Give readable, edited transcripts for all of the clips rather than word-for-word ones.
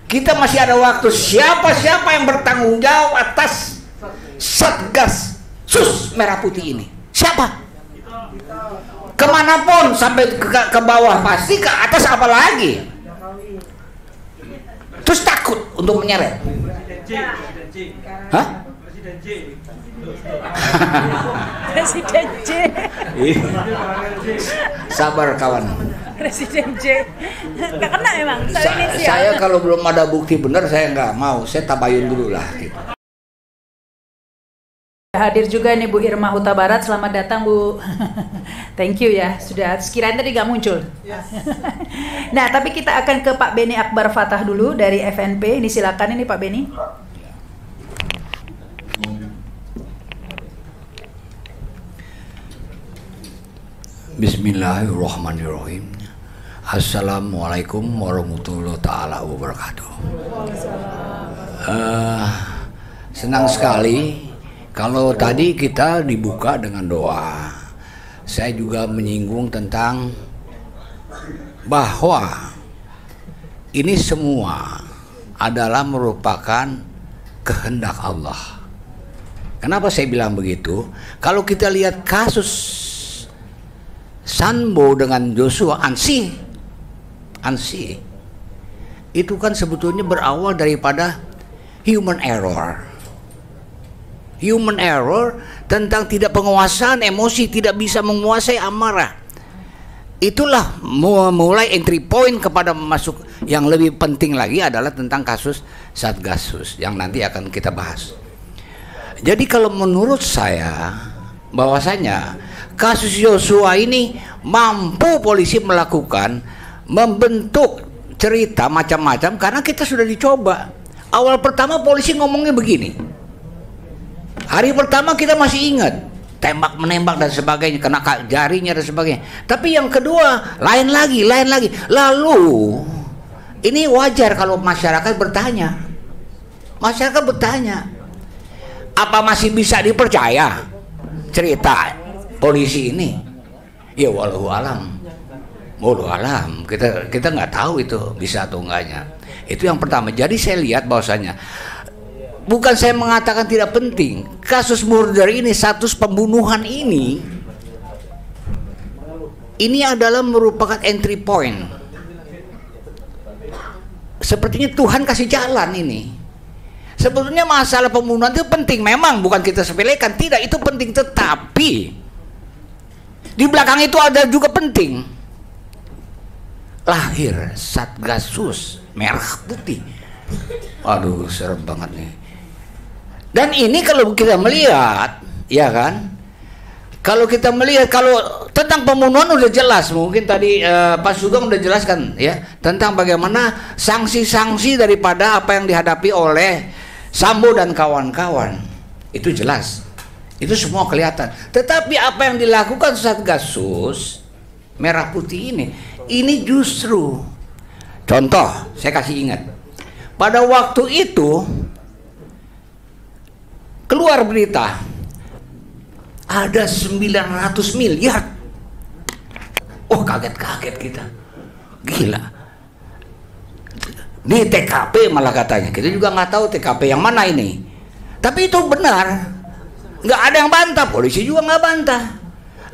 Kita masih ada waktu. Siapa-siapa yang bertanggung jawab atas Satgas Sus Merah Putih ini? Siapa? Kemanapun sampai ke bawah, pasti ke atas apa lagi? Terus takut untuk menyeret. Hah? Presiden J. Sabar kawan. Presiden J. Nggak kena emang. Saya kalau belum ada bukti benar saya nggak mau. Saya tabayun dulu lah. Gitu. Hadir juga nih Bu Irma Huta Barat. Selamat datang Bu. Thank you ya. Sudah sekiranya tadi nggak muncul. Yes. Nah tapi kita akan ke Pak Beni Akbar Fatah dulu dari FNP. Ini silakan ini Pak Beni. Bismillahirrahmanirrahim. Assalamualaikum warahmatullahi taala wabarakatuh. Senang sekali kalau tadi kita dibuka dengan doa. Saya juga menyinggung tentang bahwa ini semua adalah merupakan kehendak Allah. Kenapa saya bilang begitu? Kalau kita lihat kasus Sambo dengan Joshua Ansi itu kan sebetulnya berawal daripada human error tentang tidak penguasaan emosi, tidak bisa menguasai amarah. Itulah mulai entry point kepada masuk. Yang lebih penting lagi adalah tentang kasus Satgasus yang nanti akan kita bahas. Jadi kalau menurut saya bahwasanya kasus Joshua ini mampu polisi melakukan, membentuk cerita macam-macam karena kita sudah dicoba. Awal pertama polisi ngomongnya begini. Hari pertama kita masih ingat tembak menembak dan sebagainya, kena jarinya dan sebagainya. Tapi yang kedua lain lagi. Lalu ini wajar kalau masyarakat bertanya. Apa masih bisa dipercaya cerita polisi ini? Ya walau alam, kita nggak tahu itu bisa atau enggaknya. Itu yang pertama. Jadi saya lihat bahwasanya bukan saya mengatakan tidak penting. Kasus murder ini, status pembunuhan ini adalah merupakan entry point. Sepertinya Tuhan kasih jalan ini. Sebetulnya masalah pembunuhan itu penting, memang bukan kita sepelekan, tidak, itu penting, tetapi di belakang itu ada juga penting. Lahir Satgasus Merah Putih. Aduh, serem banget nih. Dan ini kalau kita melihat, ya kan? Kalau kita melihat, kalau tentang pembunuhan udah jelas, mungkin tadi Pak Sugeng udah jelaskan ya tentang bagaimana sanksi-sanksi daripada apa yang dihadapi oleh Sambo dan kawan-kawan. Itu jelas. Itu semua kelihatan. Tetapi apa yang dilakukan Satgasus Merah Putih ini justru contoh, saya kasih ingat. Pada waktu itu keluar berita ada 900 miliar. Oh, kaget-kaget kita. Gila. Di TKP malah katanya. Kita juga nggak tahu TKP yang mana ini. Tapi itu benar. Nggak ada yang bantah. Polisi juga nggak bantah.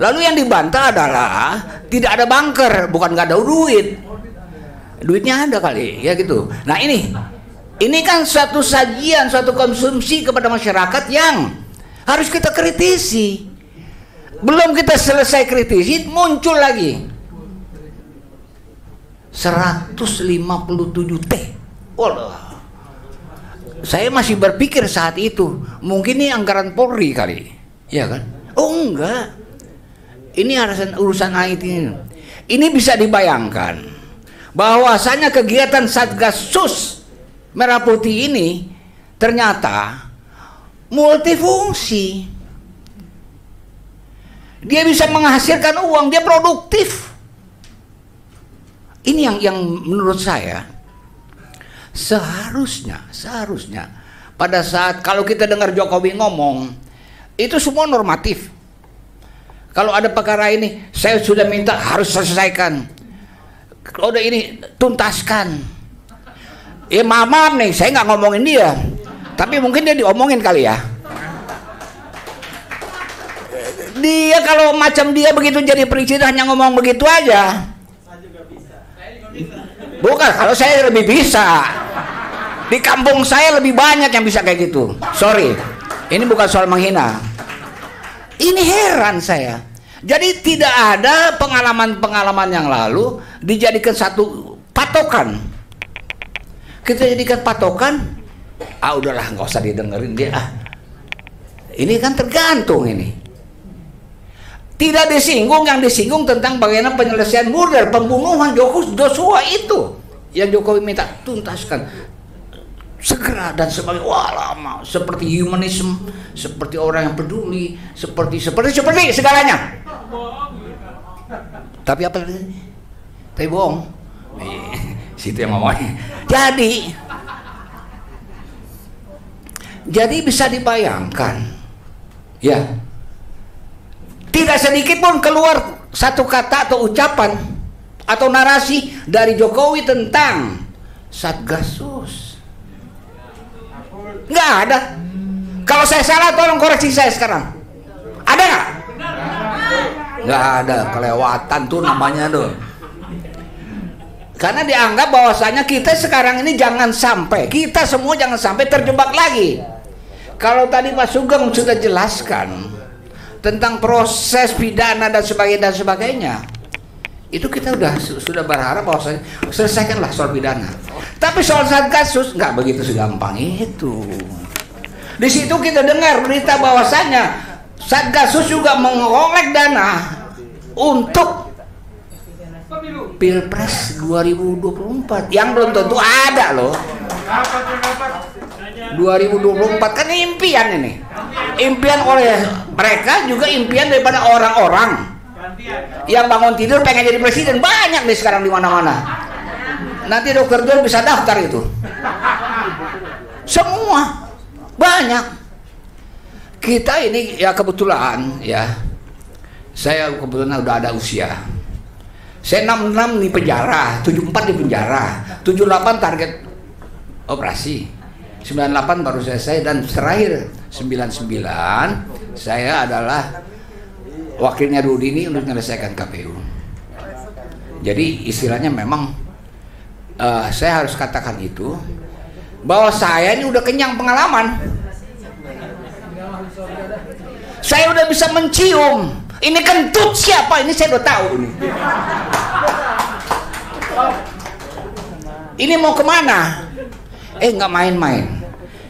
Lalu yang dibantah adalah tidak ada bunker, bukan nggak ada duit. Duitnya ada kali, ya gitu. Nah ini kan suatu sajian, suatu konsumsi kepada masyarakat yang harus kita kritisi. Belum kita selesai kritisi, muncul lagi 157 T. Walah. Saya masih berpikir saat itu, mungkin ini anggaran Polri kali, ya kan? Oh enggak. Ini urusan IT ini. Ini bisa dibayangkan bahwasanya kegiatan Satgasus Merah Putih ini ternyata multifungsi. Dia bisa menghasilkan uang, dia produktif. Ini yang menurut saya seharusnya pada saat kalau kita dengar Jokowi ngomong itu semua normatif. Kalau ada perkara ini saya sudah minta harus selesaikan. Kalau ada ini tuntaskan. Maaf nih, saya nggak ngomongin dia, tapi mungkin dia diomongin kali ya. Dia kalau macam dia begitu jadi presiden hanya ngomong begitu aja. Bukan, kalau saya lebih bisa. Di kampung saya lebih banyak yang bisa kayak gitu. Sorry, ini bukan soal menghina. Ini heran saya. Jadi tidak ada pengalaman-pengalaman yang lalu dijadikan satu patokan. Kita jadikan patokan, udahlah nggak usah didengerin dia. Ini kan tergantung ini. Tidak disinggung, yang disinggung tentang bagaimana penyelesaian murder, pembunuhan Joshua itu yang Jokowi minta tuntaskan segera dan sebagainya. Wah, lama, seperti humanisme, seperti orang yang peduli, seperti segalanya. Tapi apa lagi? Tapi bohong. Situ yang ngomongnya. Jadi bisa dibayangkan, ya. Tidak sedikit pun keluar satu kata atau ucapan atau narasi dari Jokowi tentang Satgasus. Nggak ada. Kalau saya salah tolong koreksi saya sekarang. Ada nggak? Nggak ada, kelewatan tuh namanya tuh. Karena dianggap bahwasanya kita sekarang ini kita semua jangan sampai terjebak lagi. Kalau tadi Pak Sugeng sudah jelaskan tentang proses pidana dan sebagainya, itu kita sudah berharap bahwa selesaikanlah soal pidana. Tapi soal Satgasus nggak begitu segampang itu. Di situ kita dengar berita bahwasanya Satgasus juga mengolek dana untuk Pilpres 2024 yang belum tentu ada loh. 2024 kan impian ini. Impian oleh mereka juga impian daripada orang-orang yang bangun tidur pengen jadi presiden, banyak nih sekarang di mana-mana. Nanti dokter Dul bisa daftar itu. Semua banyak. Kita ini ya kebetulan ya. Saya kebetulan udah ada usia. Saya 66 di penjara, 74 di penjara, 78 target operasi. 98 baru selesai dan terakhir 99 saya adalah wakilnya Rudini untuk menyelesaikan KPU. Jadi istilahnya memang saya harus katakan itu bahwa saya ini udah kenyang pengalaman. Saya udah bisa mencium ini kentut siapa, ini saya udah tahu ini. Ini mau kemana? Nggak main-main.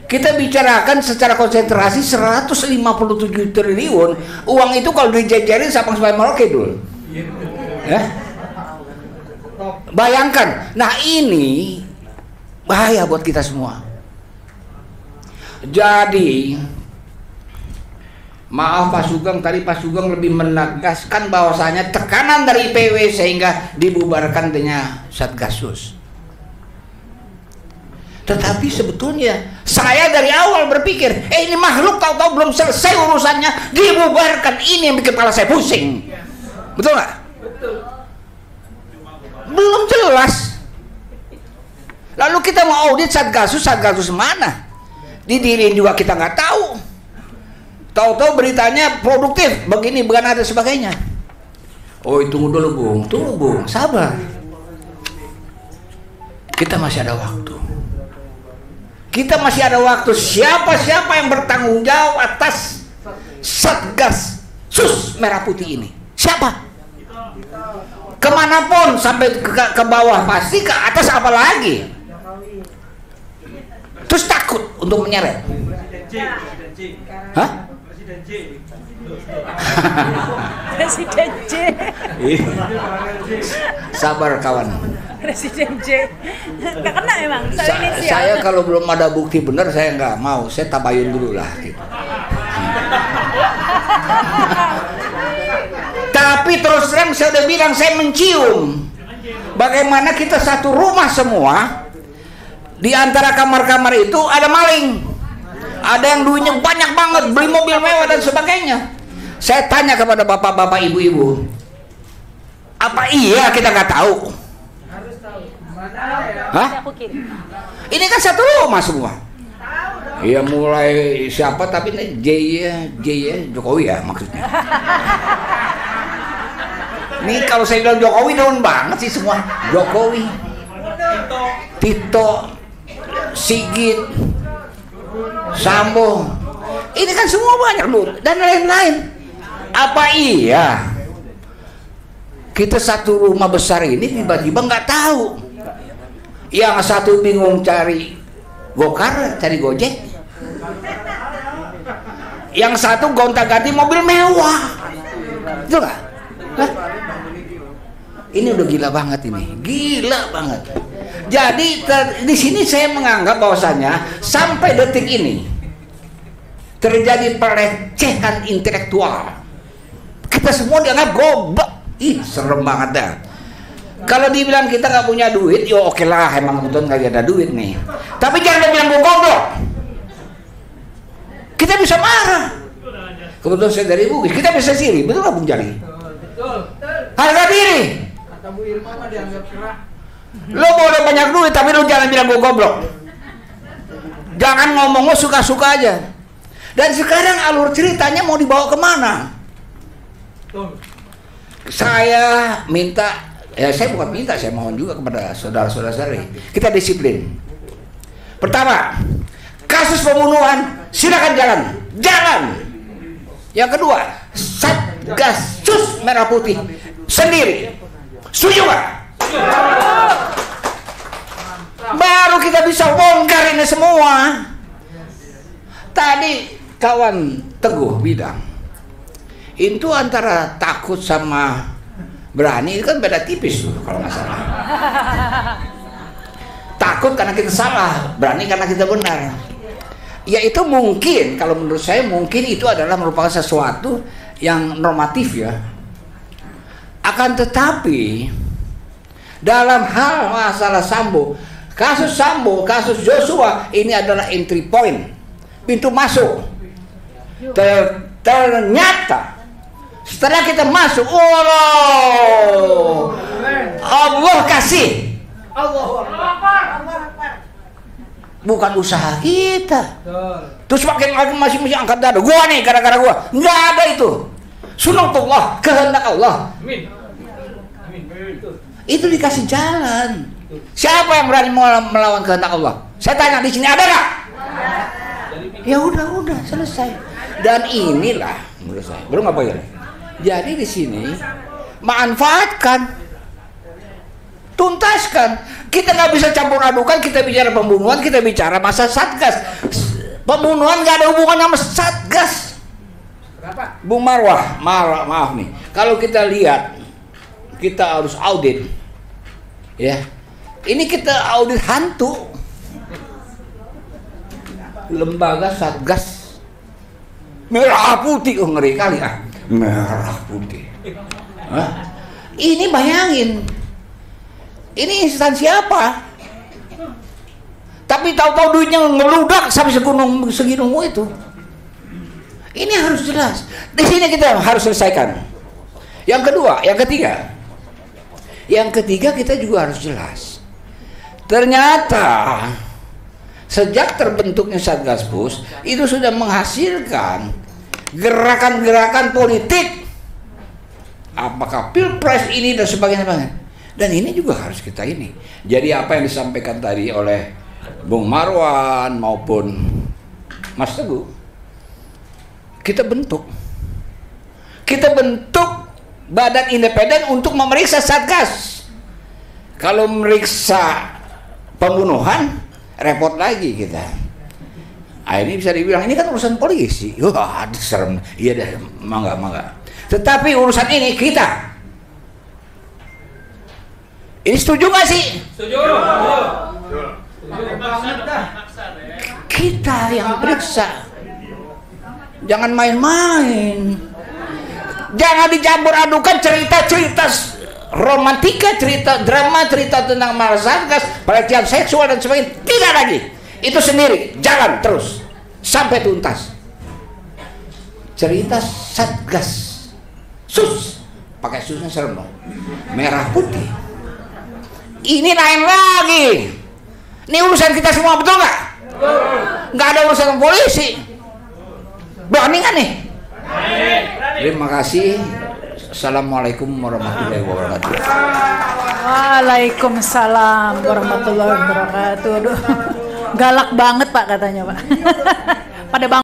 Kita bicarakan secara konsentrasi 157 triliun. Uang itu kalau dijajarin Sabang sampai Merauke dulu. Ya? Bayangkan. Nah ini bahaya buat kita semua. Jadi maaf Pak Sugeng, tadi Pak Sugeng lebih menegaskan bahwasanya tekanan dari IPW sehingga dibubarkan dengan Satgasus. Tetapi sebetulnya saya dari awal berpikir, ini makhluk tahu-tahu belum selesai urusannya dibubarkan, ini yang bikin kepala saya pusing. Betul nggak? Betul. Belum jelas. Lalu kita mau audit Satgasus mana? Didiriin juga kita nggak tahu. Tahu-tahu beritanya produktif, begini, bukan ada sebagainya. Tunggu dulu Bung, sabar. Kita masih ada waktu. Siapa-siapa yang bertanggung jawab atas Satgasus merah putih ini? Siapa? Kemanapun sampai ke bawah pasti, ke atas apa lagi? Terus takut untuk menyeret. Hah? Presiden J. Sabar kawan. Presiden J. Nggak kena emang. Saya kalau belum ada bukti benar saya nggak mau. Saya tabayun dulu lah. Gitu. Tapi terus terang saya udah bilang saya mencium. Bagaimana kita satu rumah semua. Di antara kamar-kamar itu ada maling. Ada yang duitnya banyak banget, beli mobil mewah dan sebagainya. Saya tanya kepada bapak-bapak, ibu-ibu, apa iya kita nggak tahu? Hah? Ini kan satu rumah semua. Iya, mulai siapa tapi ini J Jokowi ya maksudnya. Nih kalau saya bilang Jokowi daun banget sih semua. Jokowi, Tito, Sigit, Sambo. Ini kan semua banyak loh dan lain-lain. Apa iya kita satu rumah besar ini tiba-tiba nggak tahu? Yang satu bingung cari Gokar, cari Gojek. Yang satu gonta-ganti mobil mewah. Itu nggak? Ini udah gila banget ini, gila banget. Jadi di sini saya menganggap bahwasanya sampai detik ini terjadi pelecehan intelektual. Kita semua dianggap goblok. Ih, serem banget dah. Kalau dibilang kita nggak punya duit, yo oke lah, emang betul nggak ada duit nih. Tapi jangan bilang gue goblok. Kita bisa marah. Kebetulan saya dari Bugis, kita bisa siri, betul nggak Bung Jali? Harga diri. Kata Bu Irma mah dianggap cerah. Lo boleh banyak duit, tapi lo jangan bilang gue goblok. Jangan ngomong lo suka-suka aja. Dan sekarang alur ceritanya mau dibawa kemana? Saya minta, ya saya bukan minta, saya mohon juga kepada saudara-saudari, kita disiplin. Pertama, kasus pembunuhan silakan jalan. Yang kedua, Satgas Sus Merah Putih sendiri. Setuju nggak? Baru kita bisa bongkar ini semua. Tadi kawan Teguh bilang, itu antara takut sama berani itu kan beda tipis tuh kalau nggak salah. Takut karena kita salah, berani karena kita benar. Ya itu mungkin, kalau menurut saya mungkin itu adalah merupakan sesuatu yang normatif ya. Akan tetapi dalam hal masalah Sambo, kasus Joshua ini adalah entry point, pintu masuk. Ternyata setelah kita masuk, Allah kasih, bukan usaha kita. Terus makin masih angkat dada, gua nih gara-gara gua, nggak ada itu. Sunatullah, kehendak Allah. Itu dikasih jalan. Siapa yang berani melawan kehendak Allah? Saya tanya di sini ada nggak? Ya udah selesai. Dan inilah menurut saya belum apa ya. Jadi di sini manfaatkan, tuntaskan. Kita nggak bisa campur adukan. Kita bicara pembunuhan, kita bicara masa Satgas. Pembunuhan nggak ada hubungan sama Satgas. Bung Marwah, maaf nih. Kalau kita lihat, kita harus audit, ya. Ini kita audit hantu. Lembaga Satgas Merah Putih, oh ngeri kali ah. Merah Putih. Hah? Ini bayangin, ini instansi apa? Tapi tahu-tahu duitnya ngeludak sampai segunung itu. Ini harus jelas. Di sini kita harus selesaikan. Yang kedua, yang ketiga kita juga harus jelas. Ternyata sejak terbentuknya Satgas Pus itu sudah menghasilkan gerakan-gerakan politik. Apakah Pilpres ini dan sebagainya. Dan ini juga harus kita ini. Jadi apa yang disampaikan tadi oleh Bung Marwan maupun Mas Teguh, kita bentuk badan independen untuk memeriksa Satgas. Kalau meriksa pembunuhan repot lagi kita. Ini bisa dibilang ini kan urusan polisi. Wah, serem. Iya deh, mangga. Tetapi urusan ini kita. Ini setuju nggak sih? Setuju. Kita yang periksa. Jangan main-main. Jangan dicampur adukan cerita-cerita romantika, cerita drama, cerita tentang Satgas, pelecehan seksual dan sebagainya. Tidak lagi. Itu sendiri, jalan terus sampai tuntas. Cerita Satgas Sus, pakai susnya serem dong. Merah Putih. Ini lain lagi. Ini urusan kita semua, betul nggak? Nggak ada urusan polisi. Berani nggak nih? Terima kasih. Assalamualaikum warahmatullahi wabarakatuh. Waalaikumsalam warahmatullahi wabarakatuh. Aduh, galak banget Pak katanya Pak. Pada bang